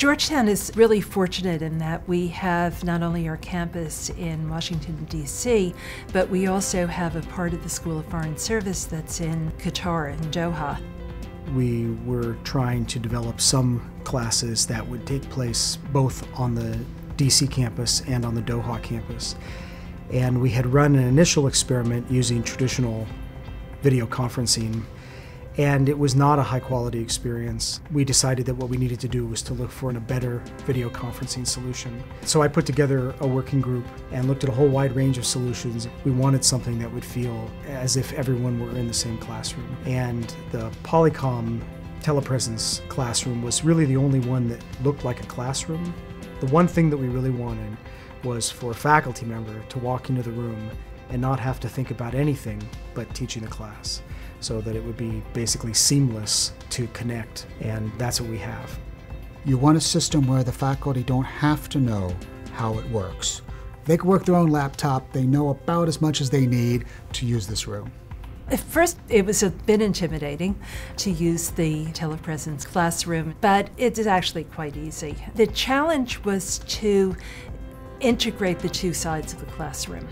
Georgetown is really fortunate in that we have not only our campus in Washington, D.C., but we also have a part of the School of Foreign Service that's in Qatar, in Doha. We were trying to develop some classes that would take place both on the D.C. campus and on the Doha campus. And we had run an initial experiment using traditional video conferencing, and it was not a high-quality experience. We decided that what we needed to do was to look for a better video conferencing solution. So I put together a working group and looked at a whole wide range of solutions. We wanted something that would feel as if everyone were in the same classroom. And the Polycom telepresence classroom was really the only one that looked like a classroom. The one thing that we really wanted was for a faculty member to walk into the room and not have to think about anything but teaching the class, so that it would be basically seamless to connect, and that's what we have. You want a system where the faculty don't have to know how it works. They can work their own laptop, they know about as much as they need to use this room. At first, it was a bit intimidating to use the telepresence classroom, but it is actually quite easy. The challenge was to integrate the two sides of the classroom.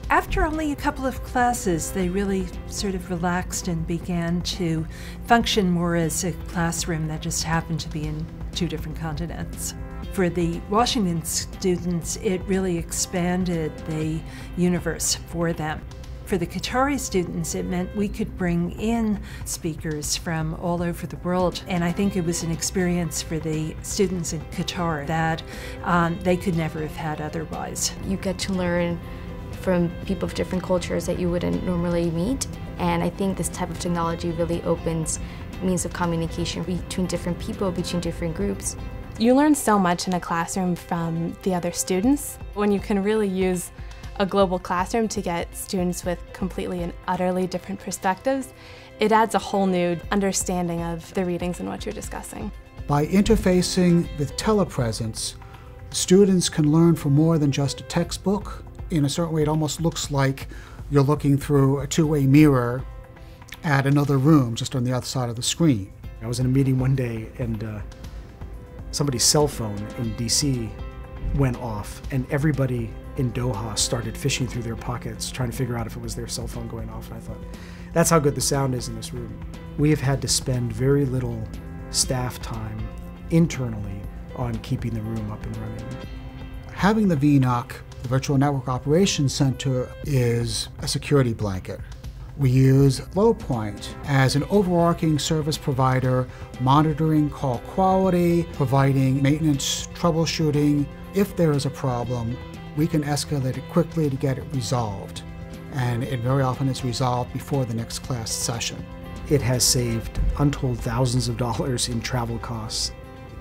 After only a couple of classes, they really sort of relaxed and began to function more as a classroom that just happened to be in two different continents. For the Washington students, it really expanded the universe for them. For the Qatari students, it meant we could bring in speakers from all over the world, and I think it was an experience for the students in Qatar that they could never have had otherwise. You get to learn from people of different cultures that you wouldn't normally meet, and I think this type of technology really opens means of communication between different people, between different groups. You learn so much in a classroom from the other students. When you can really use a global classroom to get students with completely and utterly different perspectives, it adds a whole new understanding of the readings and what you're discussing. By interfacing with telepresence, students can learn from more than just a textbook. In a certain way, it almost looks like you're looking through a two-way mirror at another room just on the other side of the screen. I was in a meeting one day and somebody's cell phone in DC went off, and everybody in Doha started fishing through their pockets trying to figure out if it was their cell phone going off, and I thought, that's how good the sound is in this room. We have had to spend very little staff time internally on keeping the room up and running. Having the VNOC, the Virtual Network Operations Center, is a security blanket. We use Flowpoint as an overarching service provider, monitoring call quality, providing maintenance, troubleshooting. If there is a problem, we can escalate it quickly to get it resolved. And it very often is resolved before the next class session. It has saved untold thousands of dollars in travel costs.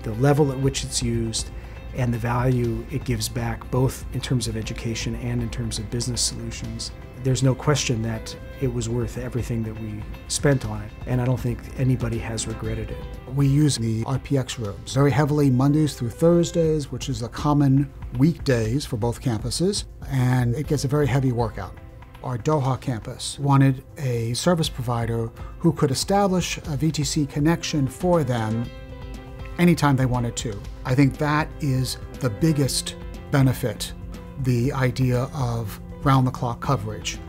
The level at which it's used and the value it gives back, both in terms of education and in terms of business solutions. There's no question that it was worth everything that we spent on it, and I don't think anybody has regretted it. We use the RPX rooms very heavily Mondays through Thursdays, which is a common weekdays for both campuses, and it gets a very heavy workout. Our Doha campus wanted a service provider who could establish a VTC connection for them anytime they wanted to. I think that is the biggest benefit, the idea of round-the-clock coverage.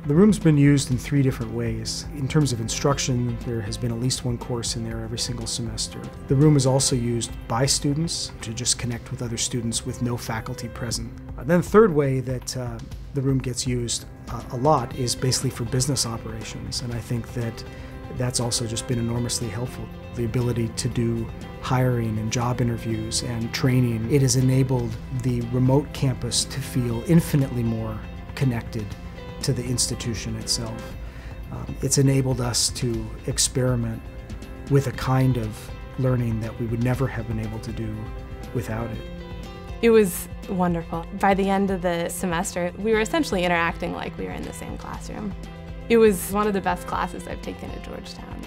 The room's been used in 3 different ways. In terms of instruction, there has been at least one course in there every single semester. The room is also used by students to just connect with other students with no faculty present. Then the third way that the room gets used a lot is basically for business operations, and I think that that's also just been enormously helpful. The ability to do hiring and job interviews and training. It has enabled the remote campus to feel infinitely more connected to the institution itself. It's enabled us to experiment with a kind of learning that we would never have been able to do without it. It was wonderful. By the end of the semester, we were essentially interacting like we were in the same classroom. It was one of the best classes I've taken at Georgetown.